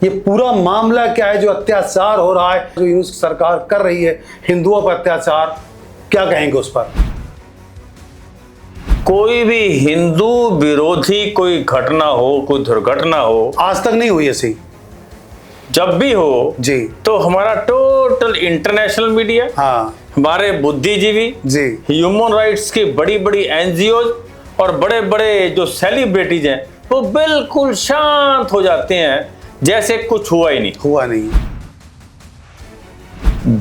ये पूरा मामला क्या है जो अत्याचार हो रहा है, जो यूनुस सरकार कर रही है हिंदुओं पर अत्याचार, क्या कहेंगे उस पर? कोई भी हिंदू विरोधी कोई घटना हो, कोई दुर्घटना हो, आज तक नहीं हुई ऐसी। जब भी हो जी, तो हमारा टोटल इंटरनेशनल मीडिया, हाँ हमारे बुद्धिजीवी जी, ह्यूमन राइट्स की बड़ी बड़ी एनजीओ और बड़े बड़े जो सेलिब्रिटीज हैं वो बिल्कुल शांत हो जाते हैं जैसे कुछ हुआ ही नहीं। हुआ नहीं।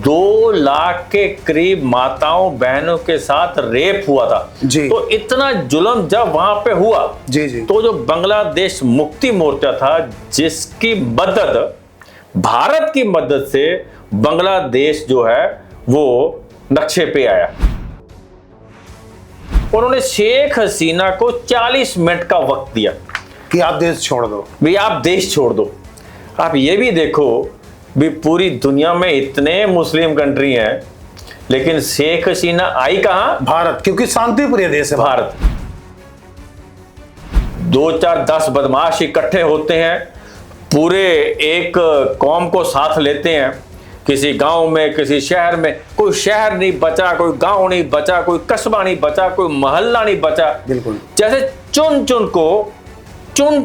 2 लाख के करीब माताओं बहनों के साथ रेप हुआ था जी। तो इतना जुल्म जब वहां पे हुआ जी जी, तो जो बांग्लादेश मुक्ति मोर्चा था, जिसकी मदद, भारत की मदद से बांग्लादेश जो है वो नक्शे पे आया। उन्होंने शेख हसीना को 40 मिनट का वक्त दिया कि आप देश छोड़ दो, भी आप देश छोड़ दो। आप ये भी देखो भी पूरी दुनिया में इतने मुस्लिम कंट्री हैं लेकिन शेख हसीना आई कहां? भारत, क्योंकि शांति प्रिय देश है भारत। 2-4-10 बदमाश इकट्ठे होते हैं, पूरे एक कौम को साथ लेते हैं, किसी गांव में, किसी शहर में, कोई शहर नहीं बचा, कोई गांव नहीं बचा, कोई कस्बा नहीं बचा, कोई मोहल्ला नहीं बचा। बिल्कुल, जैसे चुन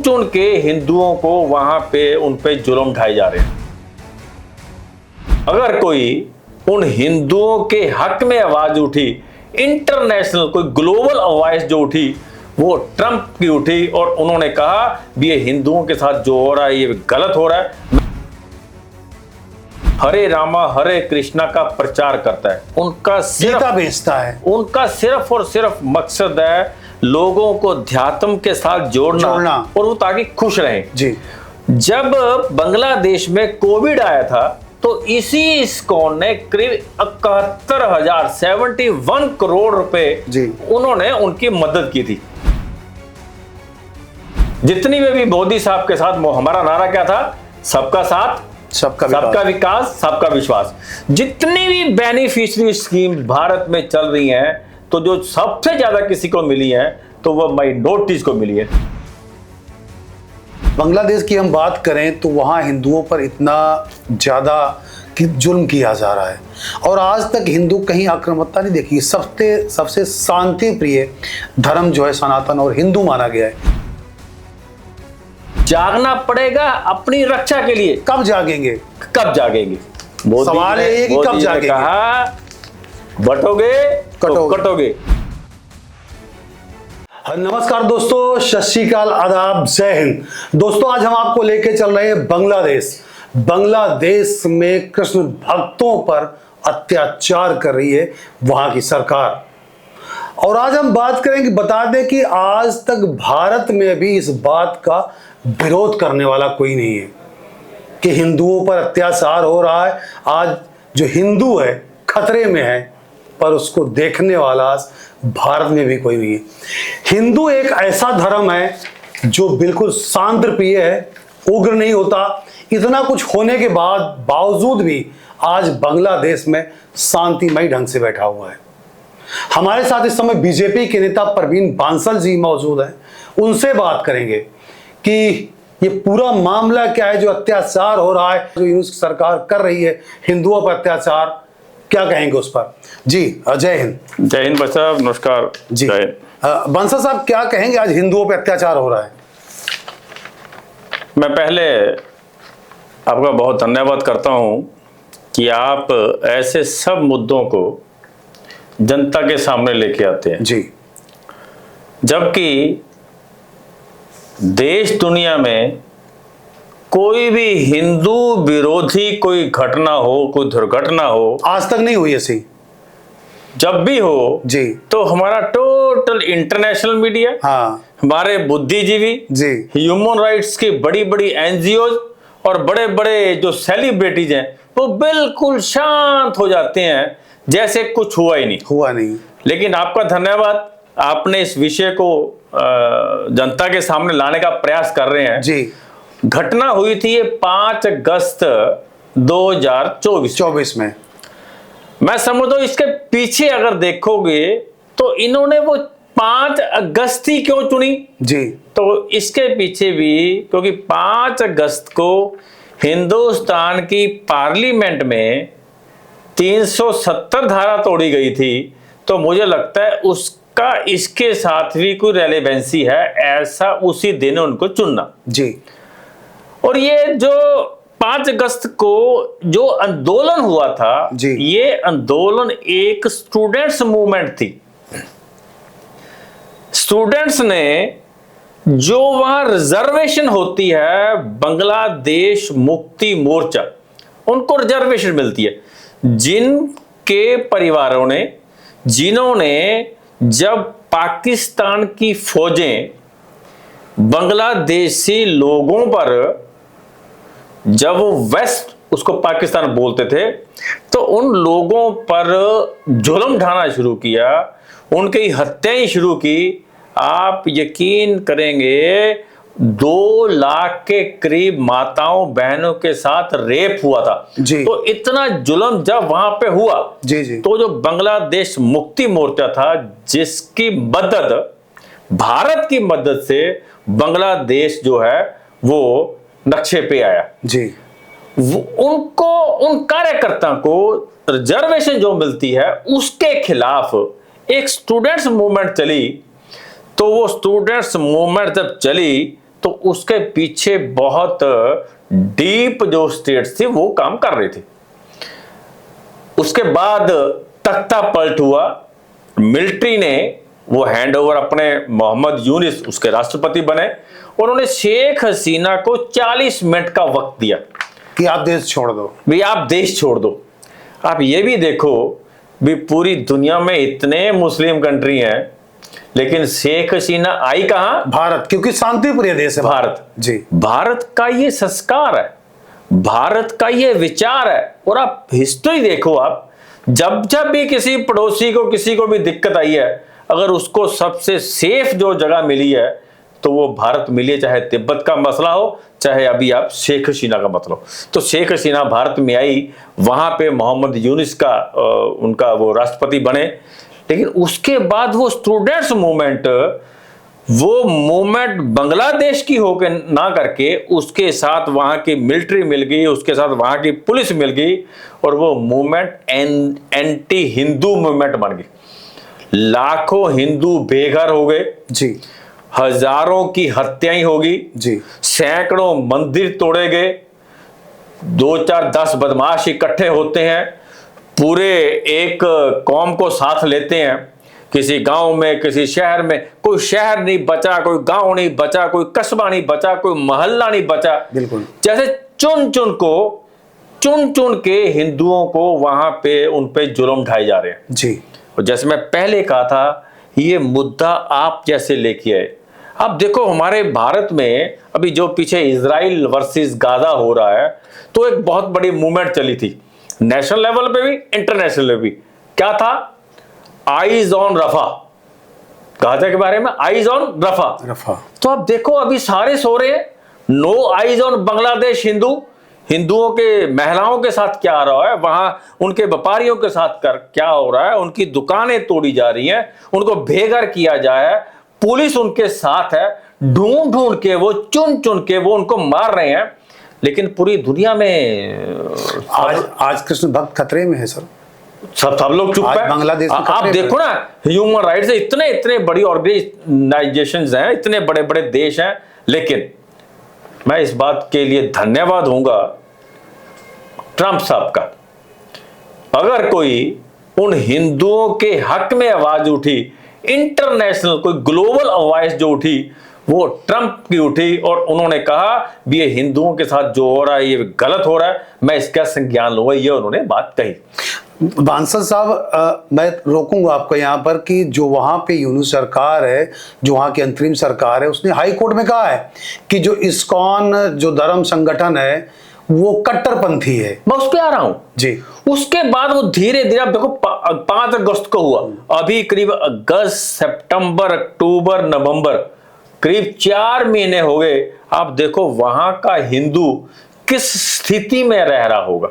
चुन के हिंदुओं को वहां पे उन पे जुल्म ढाए जा रहे हैं। अगर कोई उन हिंदुओं के हक में आवाज उठी, इंटरनेशनल कोई ग्लोबल आवाज जो उठी, वो ट्रंप की उठी और उन्होंने कहा भी ये हिंदुओं के साथ जो हो रहा है ये गलत हो रहा है। हरे रामा हरे कृष्णा का प्रचार करता है, उनका गीता बेचता है, उनका सिर्फ और सिर्फ मकसद है लोगों को ध्यात्म के साथ जोड़ना और वो ताकि खुश रहें। जी। जब बांग्लादेश में कोविड आया था तो इसी इस्कॉन ने करीब 71 करोड़ रुपए उन्होंने उनकी मदद की थी। जितनी भी मोदी साहब के साथ हमारा नारा क्या था? सबका साथ, सबका विकास, सबका विश्वास। जितनी भी बेनिफिशियरी स्कीम भारत में चल रही हैं तो जो सबसे ज्यादा किसी को मिली है तो वो माइनॉरिटीज को मिली है। बांग्लादेश की हम बात करें तो वहाँ हिंदुओं पर इतना ज़्यादा जुल्म किया जा रहा है और आज तक हिंदू कहीं आक्रामकता नहीं देखी। सबसे शांति प्रिय धर्म जो है सनातन और हिंदू माना गया है। जागना पड़ेगा अपनी रक्षा के लिए। कब जागेंगे? कब जागेंगे? सवाल ये है कि कब जागेंगे? कहा बटोगे कटोगे। नमस्कार दोस्तों, सत श्री अकाल, आदाब, जय हिंद। दोस्तों आज हम आपको लेके चल रहे हैं बांग्लादेश में कृष्ण भक्तों पर अत्याचार कर रही है वहां की सरकार। और आज हम बात करेंगे, बता दें कि आज तक भारत में भी इस बात का विरोध करने वाला कोई नहीं है कि हिंदुओं पर अत्याचार हो रहा है। आज जो हिंदू है खतरे में है, पर उसको देखने वाला भारत में भी कोई नहीं है। हिंदू एक ऐसा धर्म है जो बिल्कुल शांत प्रिय है, उग्र नहीं होता। इतना कुछ होने के बावजूद भी आज बांग्लादेश में शांतिमय ढंग से बैठा हुआ है। हमारे साथ इस समय बीजेपी के नेता परवीन बांसल जी मौजूद हैं, उनसे बात करेंगे कि ये पूरा मामला क्या है जो अत्याचार हो रहा है, जो यूनुस सरकार कर रही है हिंदुओं पर अत्याचार, क्या कहेंगे उस पर? जी जय हिंद। जय हिंद भाई साहब, नमस्कार जी। बांसल साहब क्या कहेंगे, आज हिंदुओं पर अत्याचार हो रहा है? मैं पहले आपका बहुत धन्यवाद करता हूं कि आप ऐसे सब मुद्दों को जनता के सामने लेके आते हैं जी। जबकि देश दुनिया में कोई भी हिंदू विरोधी कोई घटना हो, कोई दुर्घटना हो, आज तक नहीं हुई ऐसी। जब भी हो जी तो हमारा टोटल इंटरनेशनल मीडिया, हाँ, हमारे बुद्धिजीवी जी, ह्यूमन राइट्स की बड़ी बड़ी एनजीओ और बड़े बड़े जो सेलिब्रिटीज हैं वो बिल्कुल शांत हो जाते हैं जैसे कुछ हुआ ही नहीं। लेकिन आपका धन्यवाद, आपने इस विषय को जनता के सामने लाने का प्रयास कर रहे हैं जी। घटना हुई थी ये 5 अगस्त 2024 में। मैं समझता हूं इसके पीछे अगर देखोगे तो इन्होंने वो 5 अगस्त ही क्यों चुनी जी, तो इसके पीछे भी, क्योंकि 5 अगस्त को हिंदुस्तान की पार्लियामेंट में 370 धारा तोड़ी गई थी, तो मुझे लगता है उसका इसके साथ भी कोई रेलेवेंसी है, ऐसा उसी दिन उनको चुनना जी। और ये जो 5 अगस्त को जो आंदोलन हुआ था जी। ये आंदोलन एक स्टूडेंट्स मूवमेंट थी। स्टूडेंट्स ने जो वहां रिजर्वेशन होती है, बांग्लादेश मुक्ति मोर्चा, उनको रिजर्वेशन मिलती है। जिनके परिवारों ने, जिन्होंने जब पाकिस्तान की फौजें बांग्लादेशी लोगों पर, जब वो वेस्ट उसको पाकिस्तान बोलते थे, तो उन लोगों पर जुल्म ढाना शुरू किया, उनकी हत्याएं शुरू की। आप यकीन करेंगे 2 लाख के करीब माताओं बहनों के साथ रेप हुआ था जी। तो इतना जुल्म जब वहां पे हुआ जी जी। तो जो बांग्लादेश मुक्ति मोर्चा था, जिसकी मदद, भारत की मदद से बांग्लादेश जो है वो नक्शे पे आया जी। उनको, उन कार्यकर्ता को रिजर्वेशन जो मिलती है उसके खिलाफ एक स्टूडेंट्स मूवमेंट चली। तो वो स्टूडेंट्स मूवमेंट जब चली तो उसके पीछे बहुत डीप जो स्टेट्स थी वो काम कर रही थी। उसके बाद तख्ता पलट हुआ, मिलिट्री ने वो हैंडओवर अपने मोहम्मद यूनिस उसके राष्ट्रपति बने, उन्होंने शेख हसीना को 40 मिनट का वक्त दिया कि आप देश छोड़ दो, भी आप देश छोड़ दो। आप ये भी देखो भी पूरी दुनिया में इतने मुस्लिम कंट्री हैं, लेकिन शेख हसीना आई कहां? भारत, क्योंकि शांति प्रिय देश है भारत जी। भारत का ये संस्कार है, भारत का ये विचार है। और आप हिस्ट्री देखो, आप जब जब भी किसी पड़ोसी को, किसी को भी दिक्कत आई है, अगर उसको सबसे सेफ जो जगह मिली है तो वो भारत मिली है, चाहे तिब्बत का मसला हो, चाहे अभी आप शेख हसीना का मसला हो। तो शेख हसीना भारत में आई, वहां पे मोहम्मद यूनिस का उनका वो राष्ट्रपति बने। लेकिन उसके बाद वो स्टूडेंट्स मूवमेंट, वो मूवमेंट बांग्लादेश की होकर ना करके उसके साथ वहां की मिलिट्री मिल गई, उसके साथ वहां की पुलिस मिल गई, और वो मूवमेंट एंटी हिंदू मूवमेंट बन गई। लाखों हिंदू बेघर हो गए जी, हजारों की हत्याएं होगी जी, सैकड़ों मंदिर तोड़े गए, 2-4-10 बदमाश इकट्ठे होते हैं, पूरे एक कौम को साथ लेते हैं, किसी गांव में, किसी शहर में, कोई शहर नहीं बचा, कोई गांव नहीं बचा, कोई कस्बा नहीं बचा, कोई मोहल्ला नहीं बचा। बिल्कुल जैसे चुन चुन के हिंदुओं को वहां पे उन पे जुल्म ढाए जा रहे हैं जी। और जैसे मैं पहले कहा था, ये मुद्दा आप जैसे लेके आए। आप देखो हमारे भारत में अभी जो पीछे इजराइल वर्सेस गाजा हो रहा है, तो एक बहुत बड़ी मूवमेंट चली थी, नेशनल लेवल पे भी, इंटरनेशनल लेवल भी। क्या था? आईज ऑन रफा, गाजा के बारे में, आईज ऑन रफा। तो आप देखो अभी सारे सो रहे हैं, नो आईज ऑन बांग्लादेश हिंदुओं के, महिलाओं के साथ क्या आ रहा है वहां, उनके व्यापारियों के साथ क्या हो रहा है, उनकी दुकानें तोड़ी जा रही हैं, उनको बेघर किया जाए, पुलिस उनके साथ है, ढूंढ के वो, चुन के वो उनको मार रहे हैं। लेकिन पूरी दुनिया में आज कृष्ण भक्त खतरे में है सर, सब लोग चुप है। बांग्लादेश आप देखो ना, ह्यूमन राइट्स इतने बड़ी ऑर्गेनाइजेशंस हैं, इतने बड़े बड़े देश हैं, लेकिन मैं इस बात के लिए धन्यवाद दूंगा ट्रंप साहब का। अगर कोई उन हिंदुओं के हक में आवाज उठी, इंटरनेशनल कोई ग्लोबल आवाज जो उठी, वो ट्रंप की उठी, और उन्होंने कहा भी ये हिंदुओं के साथ जो हो रहा है ये गलत हो रहा है, मैं इसका संज्ञान लूंगा, ये उन्होंने बात कही। बांसल साहब, मैं रोकूंगा आपको यहाँ पर कि जो वहाँ पे यूनिट सरकार है, जो वहाँ की अंतरिम सरकार है, उसने हाई कोर्ट में कहा है कि जो इस्कॉन जो धर्म संगठन है वो कट्टरपंथी है। मैं उस पर आ रहा हूं जी। उसके बाद वो धीरे धीरे, आप देखो 5 अगस्त को हुआ, अभी करीब अगस्त, सितंबर, अक्टूबर, नवंबर, करीब 4 महीने हो गए। आप देखो वहां का हिंदू किस स्थिति में रह रहा होगा।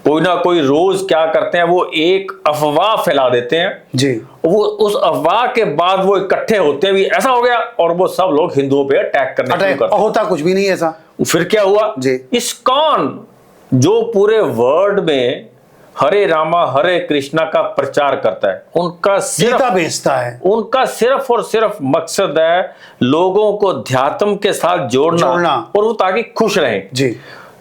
कोई ना कोई रोज क्या करते हैं, वो एक अफवाह फैला देते हैं जी। वो उस अफवाह के बाद वो इकट्ठे होते हैं भी ऐसा हो गया, और वो सब लोग हिंदुओं पे अटैक करने शुरू करते हैं। होता कुछ भी नहीं है ऐसा। फिर क्या हुआ जी। इस्कॉन जो पूरे वर्ल्ड में हरे रामा हरे कृष्णा का प्रचार करता है, उनका गीता बेचता है, उनका सिर्फ और सिर्फ मकसद है लोगों को ध्यात्म के साथ जोड़ना और वो ताकि खुश रहें। जी।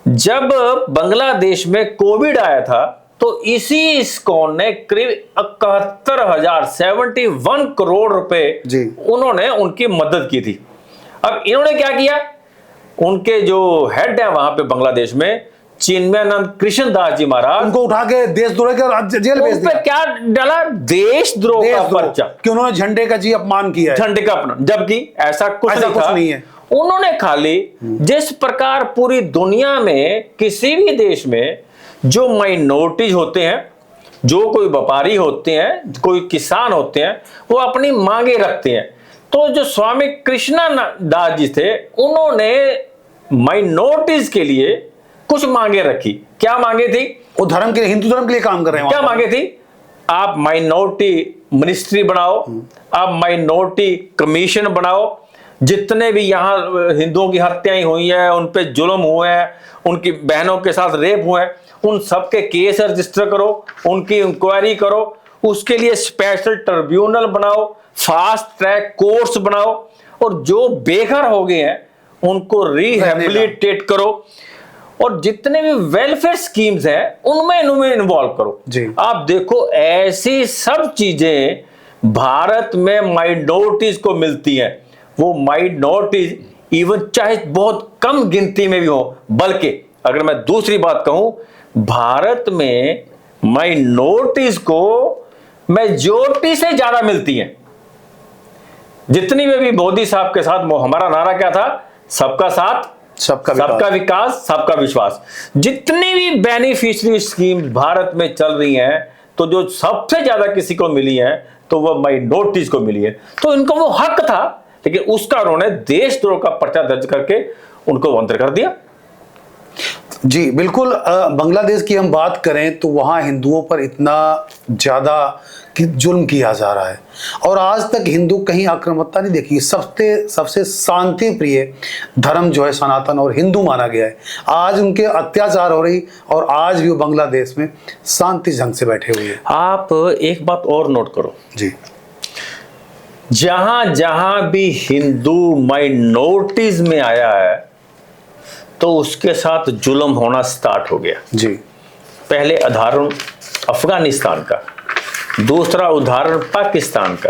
जब बांग्लादेश में कोविड आया था तो इसी इस्कॉन ने करीब 71 करोड़ रुपए उन्होंने उनकी मदद की थी। अब इन्होंने क्या किया, उनके जो हेड है वहां पे बांग्लादेश में चिन्मयानंद कृष्ण दास जी महाराज, उनको उठा के देशद्रोह के जेल भेज दिया। क्या डाला, देशद्रोह का पर्चा कि उन्होंने झंडे का जी अपमान किया है, झंडे का अपमान, जबकि ऐसा कुछ नहीं है। उन्होंने खाली जिस प्रकार पूरी दुनिया में किसी भी देश में जो माइनॉरिटीज होते हैं, जो कोई व्यापारी होते हैं, कोई किसान होते हैं, वो अपनी मांगे रखते हैं, तो जो स्वामी कृष्णा दास जी थे उन्होंने माइनॉरिटीज के लिए कुछ मांगे रखी। क्या मांगे थी? वो धर्म के, हिंदू धर्म के लिए काम कर रहे हैं। क्या मांगे थी? आप माइनॉरिटी मिनिस्ट्री बनाओ, आप माइनॉरिटी कमीशन बनाओ, जितने भी यहाँ हिंदुओं की हत्याएं हुई हैं, उन पे जुल्म हुए हैं, उनकी बहनों के साथ रेप हुए हैं, उन सबके केस रजिस्टर करो, उनकी इंक्वायरी करो, उसके लिए स्पेशल ट्रिब्यूनल बनाओ, फास्ट ट्रैक कोर्ट्स बनाओ, और जो बेघर हो गए हैं उनको रिहेबिलिटेट करो, और जितने भी वेलफेयर स्कीम्स हैं उनमें इन्वॉल्व करो। आप देखो ऐसी सब चीजें भारत में माइनॉरिटीज को मिलती हैं। वो माइनॉरिटीज इवन चाहे बहुत कम गिनती में भी हो, बल्कि अगर मैं दूसरी बात कहूं, भारत में माइनॉरिटीज को मेजॉरिटी से ज्यादा मिलती हैं। जितनी में भी मोदी साहब के साथ हमारा नारा क्या था? सबका साथ, सबका विकास, सबका विश्वास। जितनी भी बेनिफिशियरी स्कीम भारत में चल रही हैं, तो जो सबसे ज्यादा किसी को मिली है तो वो माइनॉरिटीज को मिली है। तो इनको वो हक था, लेकिन उसका उन्होंने देशद्रोह का पर्चा दर्ज करके उनको अंतर कर दिया। जी बिल्कुल। बांग्लादेश की हम बात करें तो वहाँ हिंदुओं पर इतना ज़्यादा जुल्म किया जा रहा है, और आज तक हिंदू कहीं आक्रामकता नहीं देखी। सबसे शांति प्रिय धर्म जो है सनातन और हिंदू माना गया है। आज उनके अत्याचार हो रही, और आज भी वो बांग्लादेश में शांति ढंग से बैठे हुए हैं। आप एक बात और नोट करो जी, जहां जहां भी हिंदू माइनॉरिटीज में आया है तो उसके साथ जुल्म होना स्टार्ट हो गया। जी। पहले उदाहरण अफगानिस्तान का, दूसरा उदाहरण पाकिस्तान का,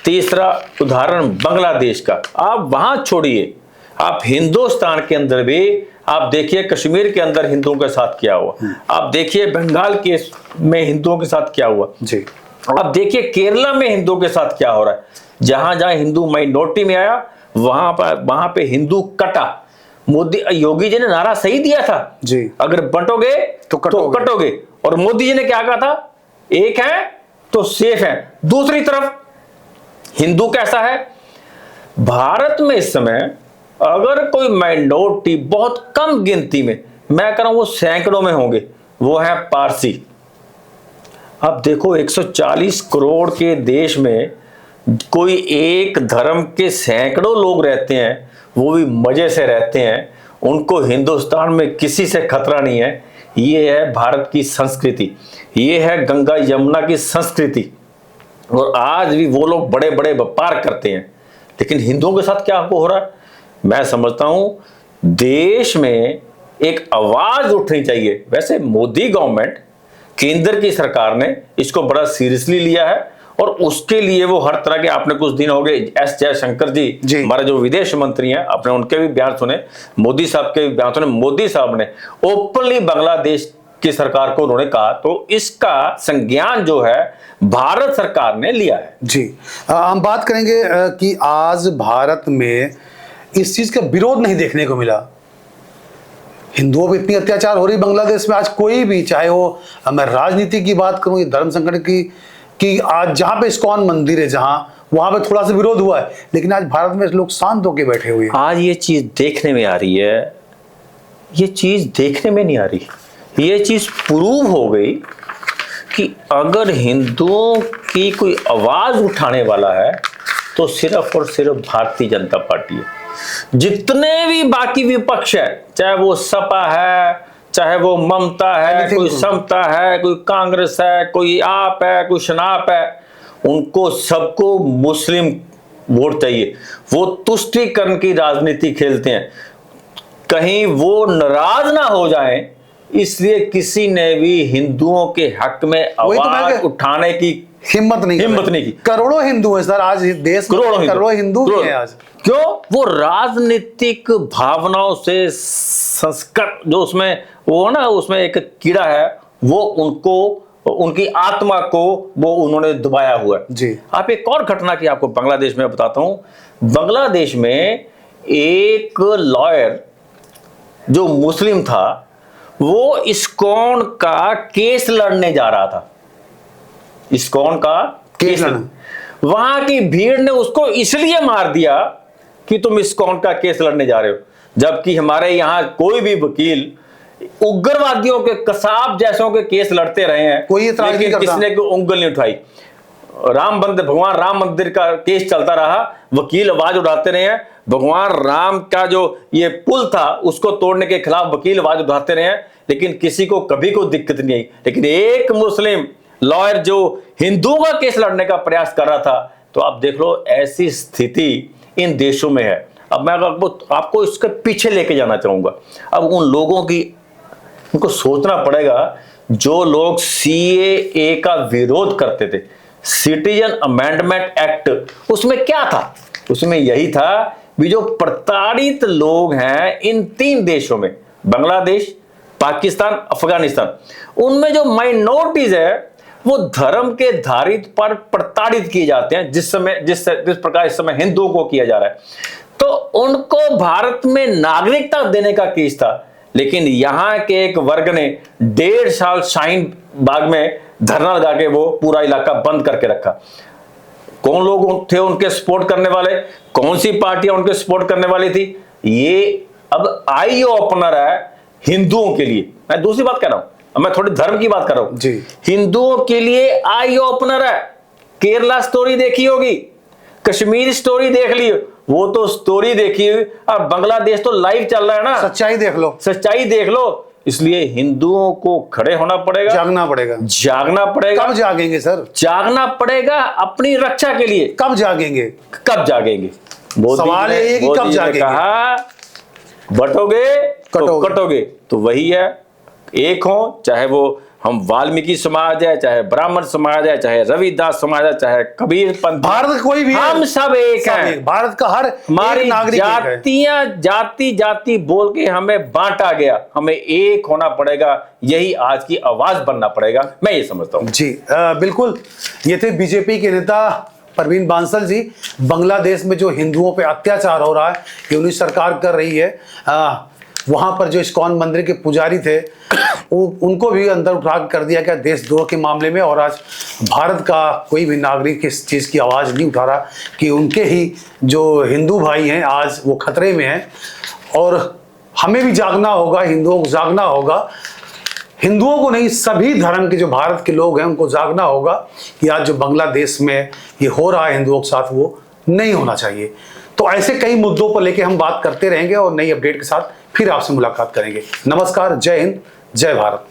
तीसरा उदाहरण बांग्लादेश का। आप वहां छोड़िए, आप हिंदुस्तान के अंदर भी आप देखिए, कश्मीर के अंदर हिंदुओं के साथ क्या हुआ, आप देखिए बंगाल के में हिंदुओं के साथ क्या हुआ जी, आप देखिए केरला में हिंदुओं के साथ क्या हो रहा है। जहां जहां हिंदू माइनॉरिटी में आया वहां पे हिंदू कटा। मोदी योगी जी ने नारा सही दिया था जी, अगर बंटोगे तो कटोगे, और मोदी जी ने क्या कहा था? एक है तो सेफ है। दूसरी तरफ हिंदू कैसा है? भारत में इस समय अगर कोई माइनॉरिटी बहुत कम गिनती में, मैं कह रहा हूं वो सैकड़ों में होंगे, वो है पारसी। अब देखो 140 करोड़ के देश में कोई एक धर्म के सैकड़ों लोग रहते हैं, वो भी मजे से रहते हैं, उनको हिंदुस्तान में किसी से खतरा नहीं है। ये है भारत की संस्कृति, ये है गंगा यमुना की संस्कृति, और आज भी वो लोग बड़े बड़े व्यापार करते हैं। लेकिन हिंदुओं के साथ क्या हो रहा है? मैं समझता हूं देश में एक आवाज उठनी चाहिए। वैसे मोदी गवर्नमेंट, केंद्र की सरकार ने इसको बड़ा सीरियसली लिया है, और उसके लिए वो हर तरह के, आपने कुछ दिन हो गए एस जयशंकर जी हमारे जो विदेश मंत्री हैं, आपने उनके भी बयान सुने, मोदी साहब के भी बयान सुने। मोदी साहब ने ओपनली बांग्लादेश की सरकार को उन्होंने कहा, तो इसका संज्ञान जो है भारत सरकार ने लिया है। जी, हम बात करेंगे कि आज भारत में इस चीज का विरोध नहीं देखने को मिला। हिंदुओं पर इतनी अत्याचार हो रही बांग्लादेश में, आज कोई भी, चाहे वो मैं राजनीति की बात करूं या धर्म संगठन की, कि आज जहां पे इस्कॉन मंदिर है, जहां वहां पे थोड़ा सा विरोध हुआ है, लेकिन आज भारत में लोग शांत होकर बैठे हुए हैं। आज ये चीज देखने में आ रही है, ये चीज देखने में नहीं आ रही। ये चीज प्रूव हो गई कि अगर हिंदुओं की कोई आवाज उठाने वाला है तो सिर्फ और सिर्फ भारतीय जनता पार्टी है। जितने भी बाकी विपक्ष है, चाहे वो सपा है, चाहे वो ममता है, कोई समता है, कोई कांग्रेस है, कोई आप है, कोई शनाप है, उनको सबको मुस्लिम वोट चाहिए। वो तुष्टीकरण की राजनीति खेलते हैं, कहीं वो नाराज ना हो जाएं, इसलिए किसी ने भी हिंदुओं के हक में आवाज उठाने की हिम्मत नहीं की। करोड़ों हिंदू हैं सर आज इस देश में, करोड़ों हिंदू हैं आज। क्यों? वो राजनीतिक भावनाओं से संस्कार जो उसमें वो ना, उसमें एक कीड़ा है, वो उनको, उनकी आत्मा को वो उन्होंने दबाया हुआ है जी। आप एक और घटना की आपको बांग्लादेश में बताता हूं। बांग्लादेश में एक लॉयर जो मुस्लिम था, वो इस्कॉन का केस लड़ने जा रहा था। इस्कॉन का केस वहां की भीड़ ने उसको इसलिए मार दिया कि तुम इस्कॉन का केस लड़ने जा रहे हो, जबकि हमारे यहां कोई भी वकील उग्रवादियों के, कसाब जैसों के केस लड़ते रहे हैं, कोई इतराज नहीं करता। किसने कोई उंगल नहीं उठाई। भगवान राम मंदिर का केस चलता रहा, वकील आवाज उठाते रहे हैं। भगवान राम का जो ये पुल था उसको तोड़ने के खिलाफ वकील आवाज उठाते रहे हैं, लेकिन किसी को कभी कोई दिक्कत नहीं आई। लेकिन एक मुस्लिम लॉयर जो हिंदुओं का केस लड़ने का प्रयास कर रहा था, तो आप देख लो ऐसी स्थिति इन देशों में है। अब मैं आपको इसके पीछे लेके जाना चाहूंगा। अब उन लोगों की, उनको सोचना पड़ेगा, जो लोग सीएए का विरोध करते थे, सिटीजन अमेंडमेंट एक्ट, उसमें क्या था? उसमें यही था भी जो प्रताड़ित लोग हैं इन 3 देशों में, बांग्लादेश, पाकिस्तान, अफगानिस्तान, उनमें जो माइनॉरिटीज है वो धर्म के धारित पर प्रताड़ित किए जाते हैं, जिस प्रकार इस समय हिंदुओं को किया जा रहा है। तो उनको भारत में नागरिकता देने का केस था, लेकिन यहां के एक वर्ग ने 1.5 साल शाहीन बाग में धरना लगा के वो पूरा इलाका बंद करके रखा। कौन लोग थे उनके सपोर्ट करने वाले, कौन सी पार्टियां उनके सपोर्ट करने वाली थी? ये अब आई ओपनर है हिंदुओं के लिए। मैं दूसरी बात कह रहा हूं, मैं थोड़ी धर्म की बात कर रहा हूं जी। हिंदुओं के लिए आई ओपनर है। केरला स्टोरी देखी होगी, कश्मीर स्टोरी देख ली, वो तो स्टोरी देखी। अब बांग्लादेश तो लाइव चल रहा है ना, सच्चाई देख लो, सच्चाई देख लो। इसलिए हिंदुओं को खड़े होना पड़ेगा, जागना पड़ेगा, जागना पड़ेगा। कब जागेंगे सर? जागना पड़ेगा अपनी रक्षा के लिए। कब जागेंगे? कब जागेंगे? सवाल ये है कि कब जागेंगे? कहा बटोगे तो कटोगे। तो वही है, एक हो, चाहे वो हम वाल्मीकि समाज है, चाहे ब्राह्मण समाज है, चाहे रविदास समाज है, चाहे कबीर पंथ, भारत कोई भी, हम सब एक हैं। भारत का हर हमारी जातियां जाति बोल के हमें बांटा गया, हमें एक होना पड़ेगा, यही आज की आवाज बनना पड़ेगा, मैं ये समझता हूं जी। बिल्कुल, ये थे बीजेपी के नेता परवीन बांसल जी। बांग्लादेश में जो हिंदुओं पे अत्याचार हो रहा है ये उन्हीं सरकार कर रही है। वहां पर जो इस्कॉन मंदिर के पुजारी थे उनको भी अंदर उठा कर दिया गया देशद्रोह के मामले में। और आज भारत का कोई भी नागरिक इस चीज़ की आवाज़ नहीं उठा रहा कि उनके ही जो हिंदू भाई हैं आज वो खतरे में हैं। और हमें भी जागना होगा, हिंदुओं को जागना होगा, हिंदुओं को नहीं, सभी धर्म के जो भारत के लोग हैं उनको जागना होगा कि आज जो बांग्लादेश में ये हो रहा है हिंदुओं के साथ वो नहीं होना चाहिए। तो ऐसे कई मुद्दों पर लेके हम बात करते रहेंगे और नई अपडेट के साथ फिर आपसे मुलाकात करेंगे। नमस्कार, जय हिंद, जय भारत।